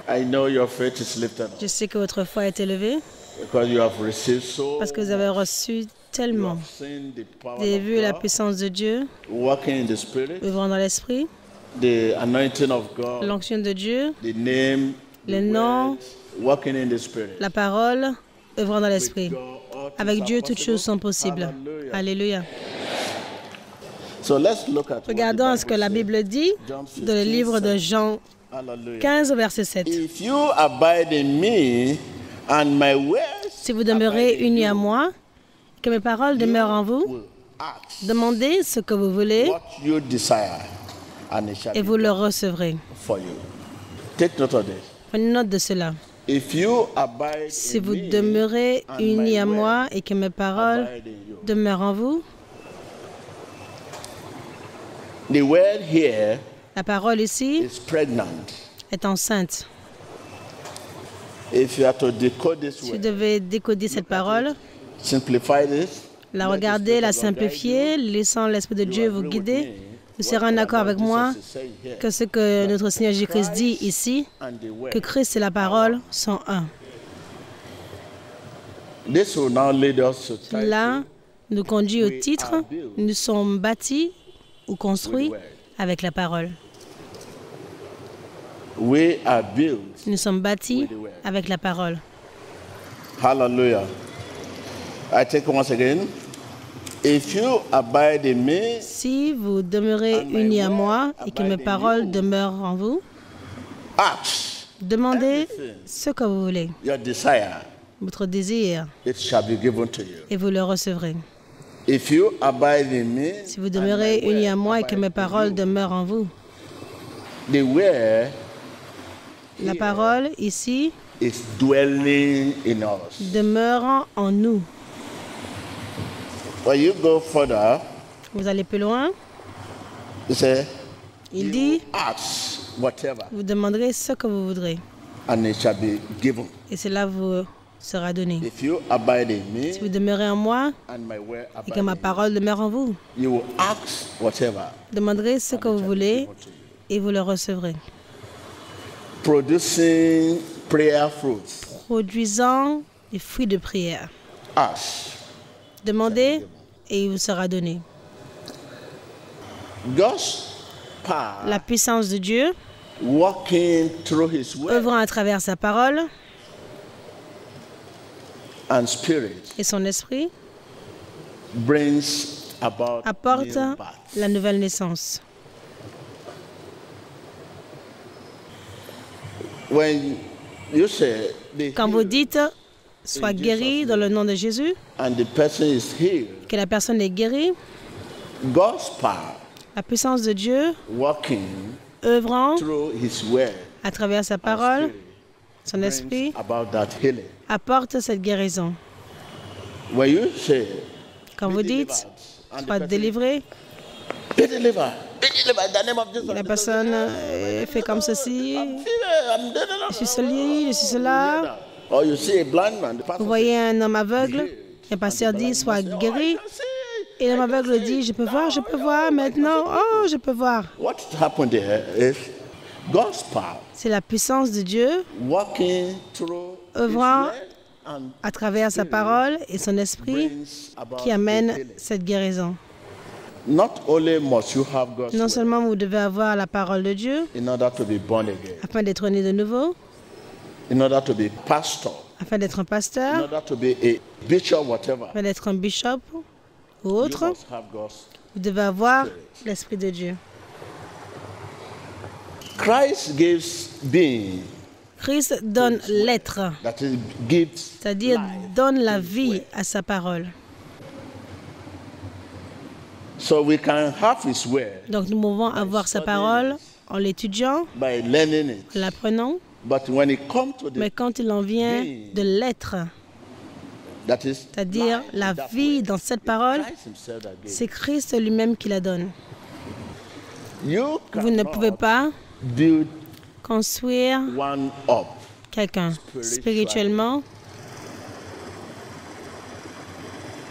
I know your faith is lifted up Je sais que votre foi est élevée because you have received so parce que vous avez reçu you tellement. have seen the power Vous avez vu la of God puissance de Dieu working in the spirit, œuvrant dans l'esprit, the anointing of God, l'onction de Dieu, the name, le the nom, word, working in the spirit. la parole œuvrant dans l'esprit. God, all things Avec are Dieu, toutes possible. choses sont possibles. Hallelujah. Alléluia. So let's look at what the Regardons à ce que Bible la says. Bible dit John dans le 15, livre de 7. Jean Hallelujah. 15, verset 7. If you abide in me and my words Si vous demeurez abide in unis à you, moi, que mes paroles demeurent en vous, will ask demandez ce que vous voulez what you desire, and it shall et be vous le done recevrez. for you. Take note of this. Prenez note de cela. If you abide Si in vous me demeurez and unis my à word moi et que mes paroles abide in you. demeurent en vous, The word here la parole ici is pregnant. est enceinte. If you are to decode this Si vous word, devez décoder cette parole, simplify this, la let the regarder, Spirit la of God guide simplifier, laissant l'Esprit de you. Dieu You vous agree with guider, me vous serez what en our accord avec Lord moi Jesus is saying here. que ce que notre Seigneur Jésus-Christ dit ici, And the word. que Christ et la parole sont un. This will now lead us to title Cela nous conduit au We titre are built « Nous sommes bâtis ou construits with the word. avec la parole We are built. ». Nous sommes bâtis With the word. avec la parole. Hallelujah. I take it once again. If you abide in me, Si vous demeurez And my unis à word moi et que mes abide in paroles you. demeurent en vous, ask demandez everything, ce que vous voulez, your desire, votre désir, it shall be given to you. et vous le recevrez. If you abide in me, Si vous and demeurez my unis à word moi et que abide mes in paroles you, demeurent en vous, the word la here parole ici is dwelling in us. demeure en nous. When you go further, Vous allez plus loin, you say, il you dit, ask whatever, vous demanderez ce que vous voudrez, and it shall be given. et cela vous sera donné. If you abide in me, Si vous demeurez en moi and my word et abide que ma in you, parole demeure en vous, you will ask whatever, demanderez ce que and vous it shall be voulez given to you. et vous le recevrez. Producing prayer fruits. Produisant des fruits de prière. Ask. Demandez et il vous sera donné. God's power La puissance de Dieu, working through his word œuvrant à travers sa parole and spirit et son esprit, brings about apporte new birth. la nouvelle naissance. When you say the Quand vous healed dites « Sois guéri dans le nom de Jésus and the person is healed, », que la personne est guérie, God's power la puissance de Dieu, working œuvrant through his word à travers sa and parole, spirit son brings esprit, about that healing. apporte cette guérison. When you say Quand be vous dites delivered, and the « Sois person, délivré », be delivered, be delivered in the name of Jesus. la personne fait comme ceci, I'm feeling, I'm dead. je suis ceci, je suis cela. Or you see a blind man, the pastor Vous voyez un homme aveugle, le pasteur dit « Sois guéri ». Et l'homme aveugle dit, je peux voir maintenant, oh, je peux voir. What happened there is God's power C'est la puissance de Dieu working through his œuvrant word and à travers sa parole et son esprit brings about qui the amène healing. cette guérison. Not only must you have God's Non word seulement vous devez avoir la parole de Dieu in order to be born again, afin d'être né de nouveau, in order to be pastor, afin d'être un in pasteur, order to be a bishop, whatever. afin d'être un bishop ou You autre, must have God's. vous devez avoir l'Esprit de Dieu. Christ gives being, Christ donne l'être, that is, gives c'est-à-dire life. donne la vie à sa parole. So we can have his word Donc nous pouvons avoir sa parole en l'étudiant, by learning it. en l'apprenant, But when it comes to the mais quand il en vient de l'être, that is c'est-à-dire life la in that vie way, dans cette parole, Christ himself that gave. c'est Christ lui-même qui la donne. You Vous ne pouvez cannot pas build construire one up quelqu'un spirituellement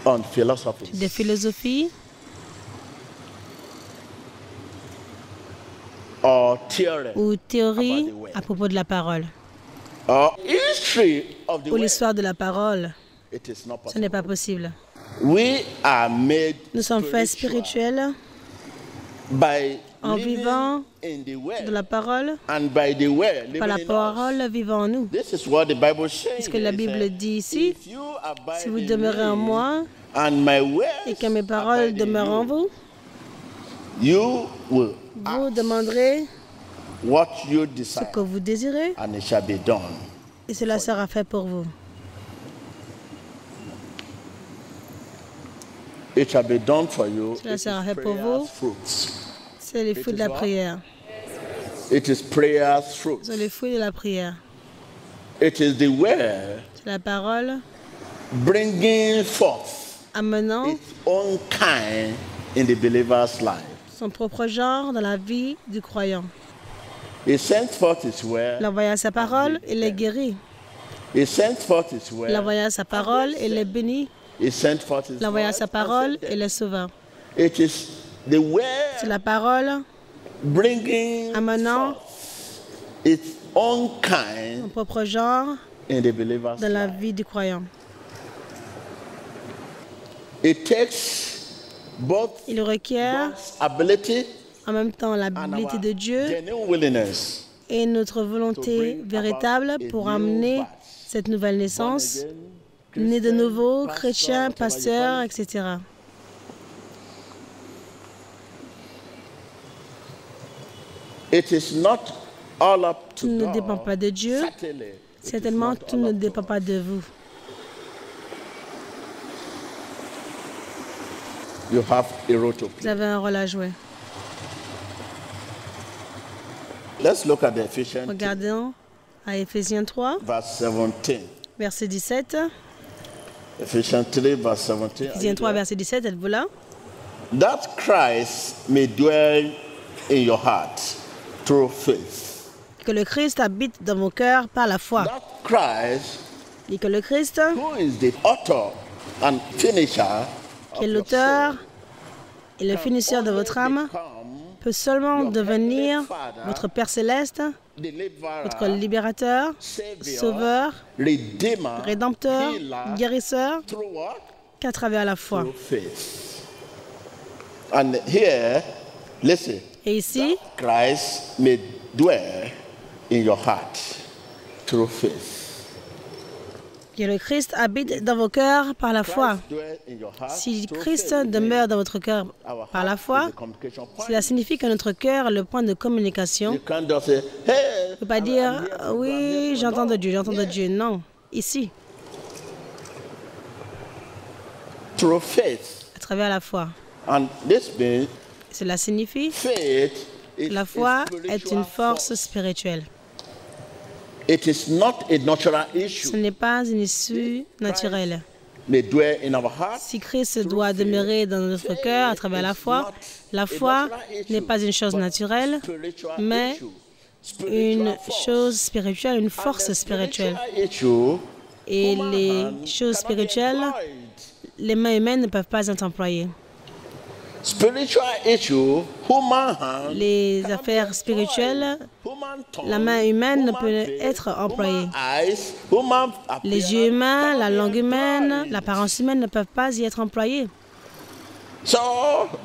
on philosophy. des philosophies Or theory ou théories about the word. à propos de la parole. or history of the ou word, l'histoire de la parole. it is not Ce possible. n'est pas possible. We are made Nous sommes faits spirituels by en living vivant in the de word la parole, and by the word living par la in us. parole vivant en nous. This is what the Bible says. Ce que la Bible dit ici, If you abide si vous in demeurez en me, moi and my words et que mes paroles abide in demeurent en vous, you will vous demanderez what you ce desire, que vous désirez and it shall be done. et cela sera fait pour vous. It shall be done for you. Cela It is sera fait pour prayer's vous. fruits. C'est les fruits de la prière. It is prayer's fruits. Ce sont les fruits de la prière. It is the word C'est la parole bringing forth amenant its own kind in the believer's life. son propre genre dans la vie du croyant. It sends forth its word. Il envoya sa parole et les guérit. It sends forth its Il word. envoya sa parole et les bénit. It sent forth its Il envoya word sa and parole sent et them. les sauva. It is the C'est word la parole bringing amenant forth its own kind son propre genre in the believer's dans la life. vie du croyant. It takes both Il requiert God's ability en même temps and l'habilité our de Dieu genuine willingness et notre volonté véritable pour amener cette nouvelle born naissance, again, né de Christian, nouveau, pastor, chrétien, whatever you pasteur, call it. etc. It is not all up Tout to ne God. dépend pas de Dieu. Certainly, it is Certainement, not tout all ne up to dépend God. pas de vous. You have a role to Vous play. avez un rôle à jouer. Let's look at the Ephesians Regardons à Éphésiens 3, verse 17. verset 17. Ephesians 3 verse 17. Are you Éphésiens 3, there? verset 17, êtes-vous là? That Christ may dwell in your heart through faith. Que le Christ habite dans vos cœurs par la foi. That Christ, Et que le Christ, who is the author and finisher qui est of your l'auteur soul, et le finisseur de votre âme, become peut seulement devenir votre Père céleste, deliverer, votre libérateur, savior, sauveur, redeemer, rédempteur, healer, guérisseur, through what? qu'à travers la foi. Through faith. And here, listen, Et ici, Christ may dwell in your heart through faith. que le Christ habite dans vos cœurs par la foi. Christ dwell in your heart Si through Christ faith. demeure dans votre cœur Our par la heart foi, is the communication point. cela signifie que notre cœur est le point de communication. You can't just say, hey, On ne peut pas dire, oui, j'entends de Dieu, j'entends de Dieu. Non, ici, through faith. à travers la foi. And this means Cela signifie faith is que la foi a est spiritual une force force. spirituelle. It is not a natural Ce issue. n'est pas une issue naturelle. May dwell in our heart. Si Christ doit demeurer dans notre cœur à travers la foi n'est pas une chose naturelle, Spiritual mais issue. une Spiritual force. chose spirituelle, une And force the spirituelle. spiritual issue, Et human les hand choses cannot be spirituelles, employed. les mains humaines ne peuvent pas être employées. Spiritual issue, human hand Les cannot be affaires spirituelles, employed. Human tongue, la main humaine ne human peut face, être employée. human eyes, human Les yeux humains, appearance la cannot langue be humaine, employed. l'apparence humaine ne peuvent pas y être employées. So,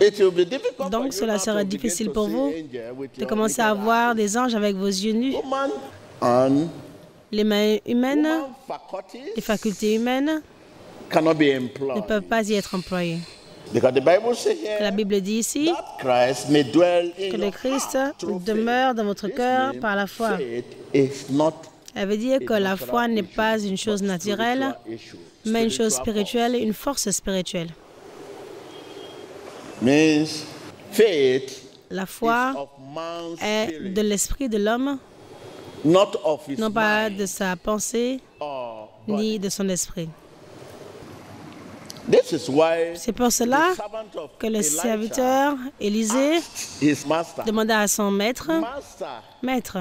it will be difficult for Donc you cela now sera to begin difficile to pour see vous angel with de your commencer à naked voir eye. des anges avec vos yeux nus. Human and Les mains humaines, human les faculties facultés humaines cannot be ne employed. peuvent pas y être employées. Because the Bible says La here Bible dit ici that Christ may dwell in que le your Christ heart through demeure dans votre faith. cœur This par la means foi. faith is not Elle veut dire que la foi n'est pas une chose naturelle, mais une chose spirituelle, une force spirituelle. Means faith La is foi of man's est spirit, de l'esprit de l'homme, not of his non pas mind de sa pensée or body. ni de son esprit. This is why C'est pour cela the servant of que le Elijah serviteur Élisée asked his master, demanda à son maître, Master, « Maître,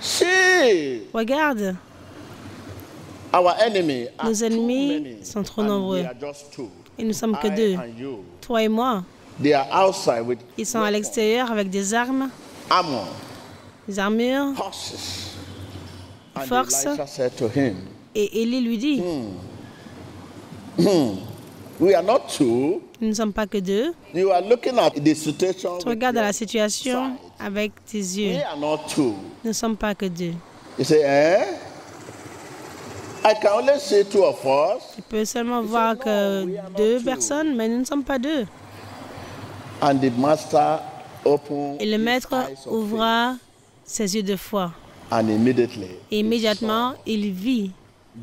see, regarde, our enemy are nos too ennemis many, sont trop and nombreux. we are just two. Et nous sommes que I deux, and you. toi et moi. They are outside with Ils sont à l'extérieur avec des armes, armor, des armures, horses, force. Elisha said to him, Et Élie lui dit, we are not two. nous ne sommes pas que deux. You are looking at the situation. Tu regardes la situation avec tes yeux. We are not two. Nous ne sommes pas que deux. You say, I can only see two of us. Tu peux seulement voir que deux personnes, mais nous ne sommes pas deux. And the master opened Et le his maître eyes of faith. ouvra ses yeux de foi. And immediately, Et immédiatement, il vit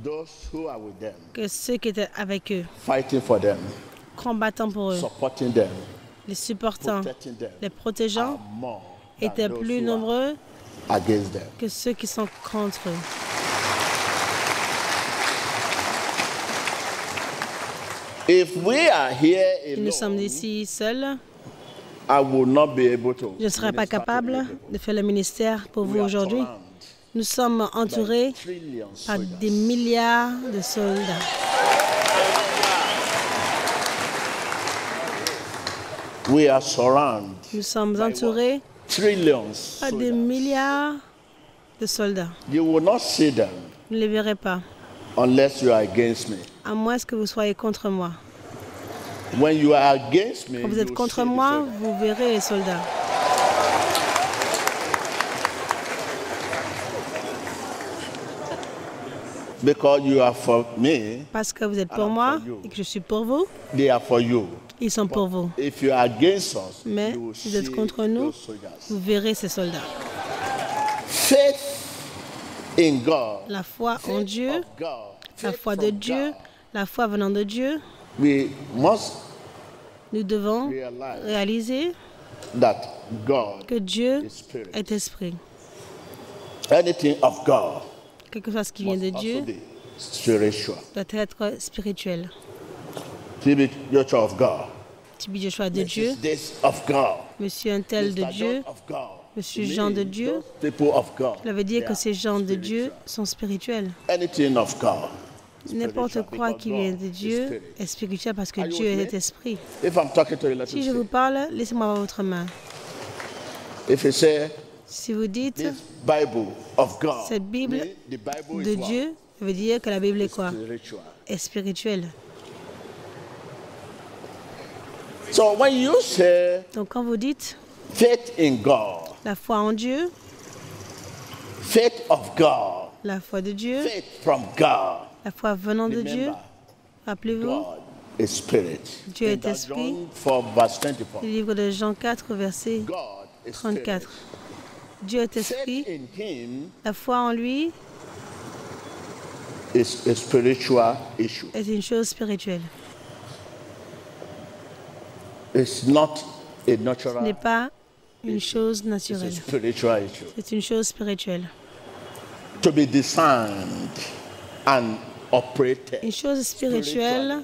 those who are with them, que ceux qui étaient avec eux, fighting for them, combattant pour eux, supporting them, les supportant, protecting them, les protégeant, are more than étaient those plus who nombreux are against them. que ceux qui sont contre eux. If we are here Si nous sommes alone, ici seuls, I will not be able to. je ne serai pas minister to capable you. de faire le ministère pour vous We are aujourd'hui. surrounded Nous sommes entourés by trillions par soldiers. des milliards de soldats. We are surrounded Nous sommes entourés trillions par des soldiers. milliards de soldats. You will not see them Vous ne les verrez pas, unless you are against me. à moins que vous soyez contre moi. When you are against me, Quand vous you êtes will contre see the moi, soldiers. vous verrez les soldats. Because you are for me, Parce que vous êtes pour I'm moi for you. et que je suis pour vous, they are for you. ils sont pour vous. If you are against us, Mais you will si vous êtes see contre nous, those soldiers. vous verrez ces soldats. Faith in God, La foi en Dieu, of God, la faith foi de from Dieu, God, la foi venant de Dieu, we must nous devons realize réaliser that God que Dieu is spirit. est esprit. Anything of God Quelque chose qui vient de must Dieu also be spiritual. doit être spirituel. Spiritual of God. Tibi Joshua de Dieu, Mrs. This of God. Monsieur un tel de Mr. Dieu, John of God. Monsieur To me, Jean de Dieu. those people of God, Cela veut dire they que are ces gens de Dieu spiritual. sont spirituels. Anything of God. N'importe spiritual, quoi because qui vient God de is Dieu spirit. est spirituel parce que Are you Dieu with me? est esprit. If I'm talking to you, let Si me je vous say. parle, laissez-moi voir votre main. If you say Si vous dites this Bible of God, cette Bible mean the Bible de is what? Dieu, ça veut dire que la Bible est quoi? Spiritual. Est spirituelle. So when you say Donc quand vous dites faith in God, la foi en Dieu, faith of God, la foi de Dieu, faith from God, la foi venant de Dieu, remember, rappelez-vous, God is spirit. Dieu In est that esprit. John 4 verse 24. le livre de Jean 4, verset God is 34. spirit. Dieu est Faith esprit, in him la foi en lui is a spiritual issue. est une chose spirituelle. It's not a Ce n'est natural, pas une chose it's a naturelle. spiritual issue. C'est une chose spirituelle. To be designed and operated. Une chose spirituelle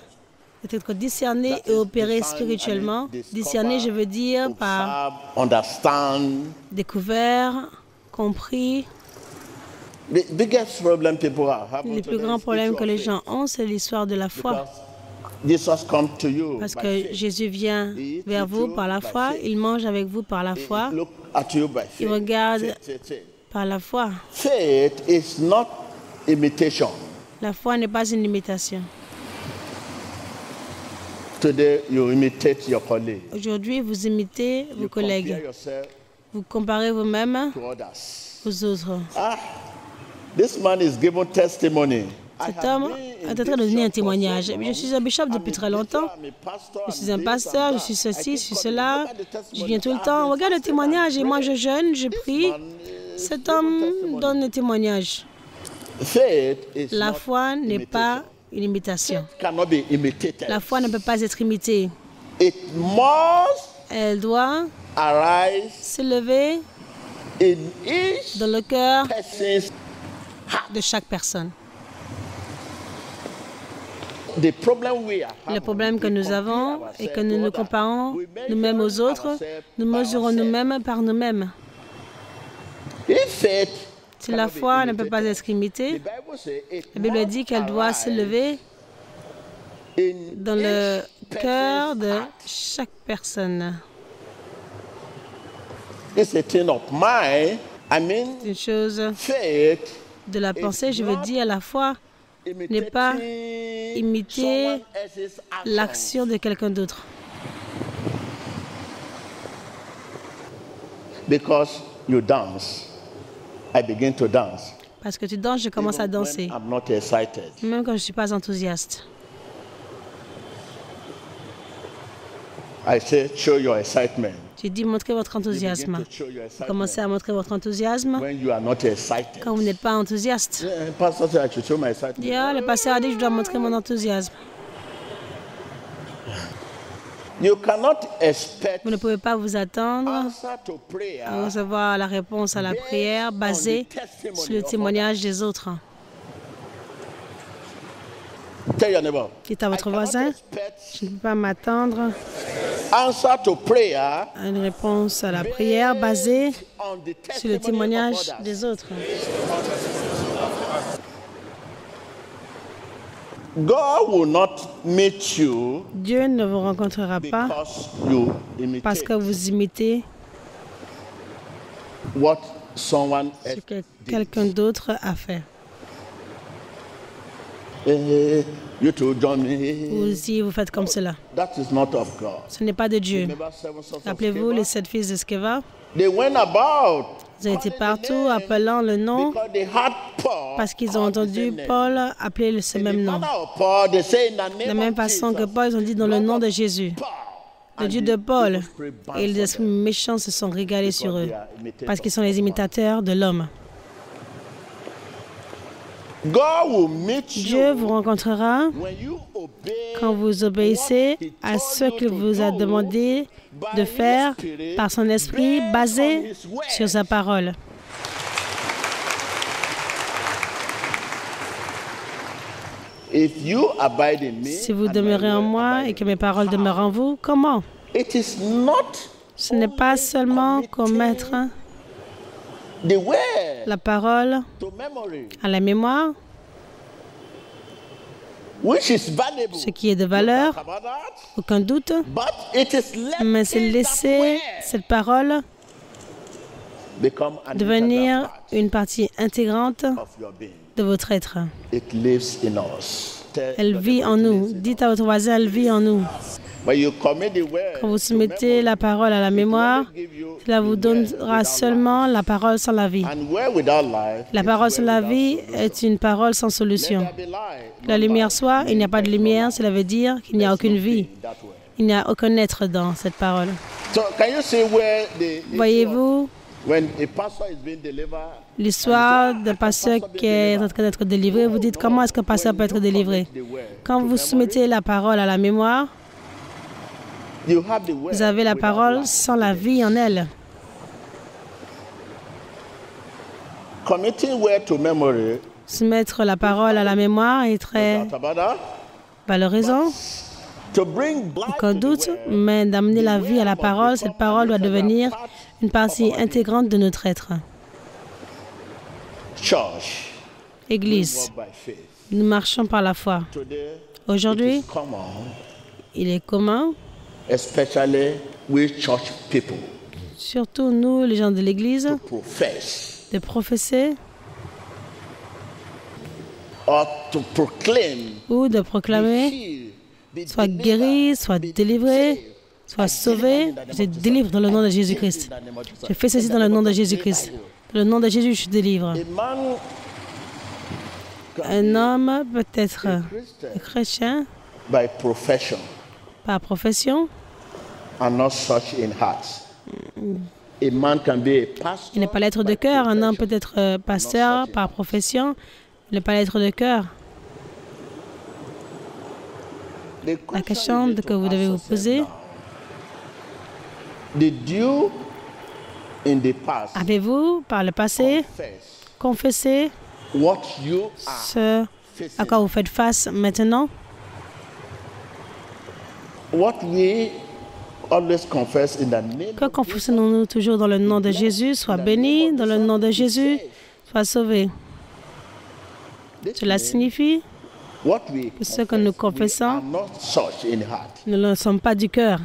peut être discernée et opérée spirituellement. Discernée, je veux dire par Observe, understand. découvert, compris. The biggest problem people are having Les plus today grands is problèmes issue que of les faith. gens ont, c'est l'histoire de la foi. Because Jesus come to you Parce by que faith. Jésus vient vers vous par la foi, il mange avec vous par la foi, He look at you by faith. il regarde Faith, faith, faith. par la foi. Faith is not imitation. La foi n'est pas une imitation. Today you imitate your colleague. Aujourd'hui, vous imitez vos You compare collègues. yourself Vous comparez vous-même to others. aux autres. This man is giving testimony. Cet homme est en train de donner un témoignage. Je suis un bishop depuis très longtemps. Je suis un pasteur, je suis ceci, je suis cela. Je viens tout le temps. Regarde le témoignage. Et moi, je jeûne, je prie. Cet homme donne le témoignage. La foi n'est pas une imitation. Cannot be imitated. La foi ne peut pas être imitée. It must Elle doit arise s'élever in each dans le cœur person's. de chaque personne. The problem we are Le having, problème que we nous compare avons ourselves est que nous to nous others. comparons We measure nous-mêmes aux autres, ourselves nous by mesurons ourselves. nous-mêmes par nous-mêmes. If faith Si la cannot be foi ne peut pas imitated, être imitée, the Bible says it la Bible must dit qu'elle doit arise s'élever in dans le each cœur person's de heart. chaque personne. It's a thing of mind. I mean, C'est une chose faith de la pensée, je veux dire, la foi n'est pas imiter l'action de quelqu'un d'autre. Because you dance, I begin to dance. Parce que tu danses, je commence à danser, I'm not excited. même quand je ne suis pas enthousiaste. I say, show your excitement. J'ai dit, montrez votre enthousiasme. Vous commencez à montrer votre enthousiasme When you are not excited. quand vous n'êtes pas enthousiaste. Yeah, Pastor said I should show my excitement. Le pasteur a dit que je dois montrer mon enthousiasme. You cannot expect Vous ne pouvez pas vous attendre answer to prayer à recevoir la réponse à la prière basée sur le témoignage des autres. Tell your neighbor. Dites à votre voisin, je ne peux pas m'attendre Answer to prayer à une réponse à la prière basée on the sur le testimony témoignage of others. des autres. God will not meet you Dieu ne vous rencontrera pas because you parce imitate que vous imitez what someone ce else que did. quelqu'un d'autre a fait. You too, John. Eh, Vous aussi, vous faites comme cela. That is not of God. Ce n'est pas de Dieu. Remember 7 sons of Rappelez-vous Sceva? les 7 fils de Sceva. They went about Ils ont été calling the partout name appelant le nom because they had Paul parce qu'ils ont called the entendu same name. Paul appeler ce In the même nom. manner of Paul, they say in the De la name même of façon que Jesus, Paul, ils ont dit dans le nom de Jésus. Paul. Le Dieu de Paul et les esprits méchants se sont régalés sur eux parce qu'ils sont les imitateurs de l'homme. God will meet Dieu you vous rencontrera when you obey quand vous obéissez à ce qu'il vous a demandé de faire par son esprit basé sur sa parole. If you abide in me, Si vous and demeurez my en word moi abide et in que you, mes paroles demeurent en vous, comment? it is not Ce n'est pas seulement commettre the word la parole to memory, à la mémoire, which is valuable. ce qui est de valeur, About that, aucun doute, but it is mais c'est letting that laisser word cette parole become an devenir integral part une partie intégrante of your being. de votre être. It lives in us. Tell Elle your vit neighbor, en it nous. lives in Dites à votre voisin, elle vit en nous. us. When you commit the word Quand vous to soumettez memory, la parole à la mémoire, it will give you cela the vous word donnera without seulement la parole sans la vie. life. And word without life La is parole word sans la without vie solution. est une parole sans solution. Let there be light, La no lumière light. soit, il n'y a pas de lumière, cela veut dire qu'il n'y a aucune vie. That word. Il n'y a aucun être dans cette parole. So can you see where the Voyez-vous when a pastor is being delivered, l'histoire d'un pasteur qui est en train d'être délivré? Vous dites comment est-ce qu'un pasteur peut être délivré? the word Quand vous soumettez la parole à la mémoire, you have the word vous avez la without parole life. sans la vie en elle. Committing word to memory, Soumettre la parole à la mémoire est très doubt about that. valorisant, To bring life aucun to the doute, word, mais d'amener la vie à la parole, cette parole doit devenir une partie intégrante de notre être. church, Église, walk by faith. nous marchons par la foi. Today, Aujourd'hui, it's common, il est commun, especially we church people, surtout nous, les gens de l'Église, to profess de professer or to proclaim, ou de proclamer, heal, be soit delivered, guéri, soit délivré, soit sauvé. Je délivre dans le nom de Jésus-Christ. in the name of Jesus. Je fais ceci dans le nom de Jésus-Christ. Dans le nom de Jésus, je délivre. A man Un homme peut être Christian chrétien by profession par profession. and not such in heart. A man can be a pastor. Il n'est pas l'être de cœur. Un homme peut être pasteur par profession. Il n'est pas l'être de cœur. La question que vous devez vous poser, Did you in the past avez-vous par le passé confess confessé what you are ce à facing? quoi vous faites face maintenant? What we always confess in the name Que confessons-nous toujours dans le nom de Jésus? Sois béni dans le nom de Jésus. Sois sauvé. Cela signifie what we que ce que nous confess, we are confessons, not such in heart. nous ne le sommes pas du cœur.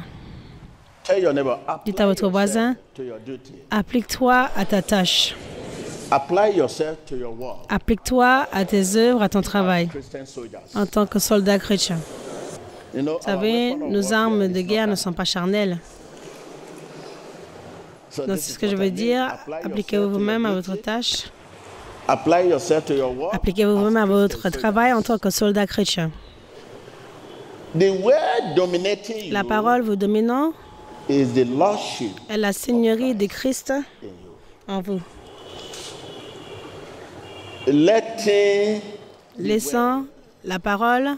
Tell your neighbor, Dites à votre apply voisin, yourself to your duty. applique-toi à ta tâche. Apply yourself to your work. Applique-toi à tes œuvres, à ton travail, Christian soldiers. en tant que soldat chrétien. You know, Vous savez, nos armes de guerre ne sont pas charnelles. Donc, c'est ce que je veux dire. Appliquez-vous vous-même à votre tâche. Apply yourself to your work. Appliquez-vous vous-même à votre travail en tant que soldat chrétien. The word dominating La you parole vous dominant is the lordship est la seigneurie de Christ in you. en vous. Letting Laissant la parole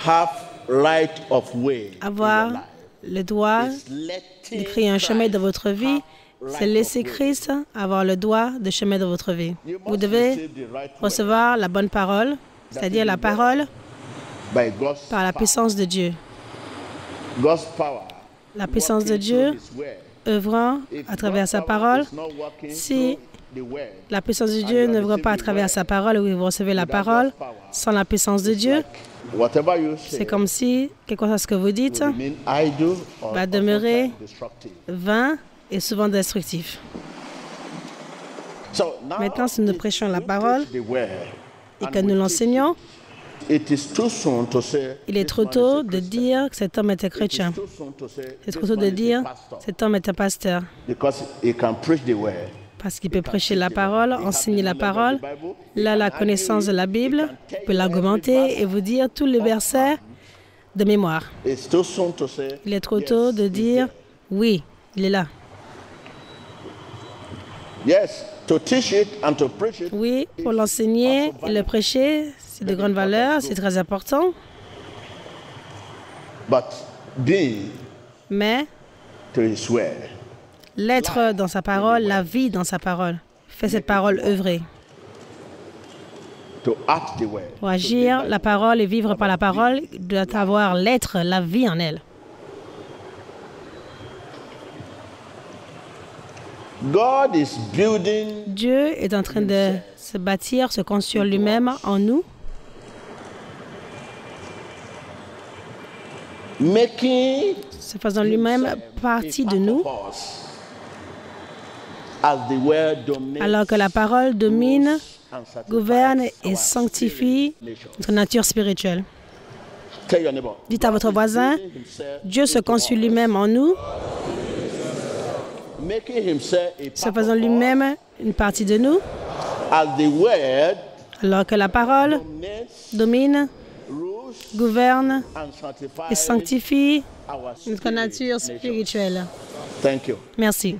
have right of way avoir in your life. le droit It's letting de créer un chemin de votre vie, Christ c'est right laisser of way. Christ avoir le droit de chemin de votre vie. You Vous must devez receive the right way recevoir la bonne parole, c'est-à-dire la parole by God's par la power. puissance de Dieu. God's power. La puissance de Working Dieu through His word. œuvrant If à travers God's sa power parole. is not working Si through the word, la puissance de Dieu n'œuvre pas à travers sa parole, ou vous recevez la parole sans la puissance de Dieu, whatever you say c'est comme si quelque chose que vous dites will remain idle or va demeurer sometimes destructive. vain et souvent destructif. So now, Maintenant, si nous prêchons la you parole preach the word, et and que nous we teach l'enseignons, it is too soon to say, il est this trop man is tôt a de Christian. dire que cet homme était It is chrétien. too soon to say, C'est this trop tôt man de is a dire pastor, cet homme est un pasteur because he can preach the word. parce qu'il peut prêcher la parole, enseigner la parole. Il a la connaissance de la Bible, il peut l'argumenter et vous dire tous les versets de mémoire. It's too soon to say, Il est trop tôt de dire oui, il est là. yes, to teach it and to preach it. Oui, pour l'enseigner et le prêcher, c'est de grande valeur, c'est très important. But being Mais to his word, l'être dans sa parole, la vie dans sa parole, fait cette parole œuvrer. to act the word. Pour agir la parole et vivre par la parole, il doit avoir l'être, la vie en elle. God is building Dieu est en train de se bâtir, se construire lui-même en nous, making se faisant lui-même partie de nous, us as the word dominates alors que la parole domine, and sanctifies gouverne et our sanctifie spirit nature. notre nature spirituelle. Tell your neighbor, Dites à votre voisin, building himself Dieu se construit lui-même en nous, making himself a se part faisant of us lui-même une partie de nous, as the word alors que la parole dominates, domine, rules gouverne and et sanctifies sanctifie our notre spirit nature nature. spirituelle. Thank you. Merci.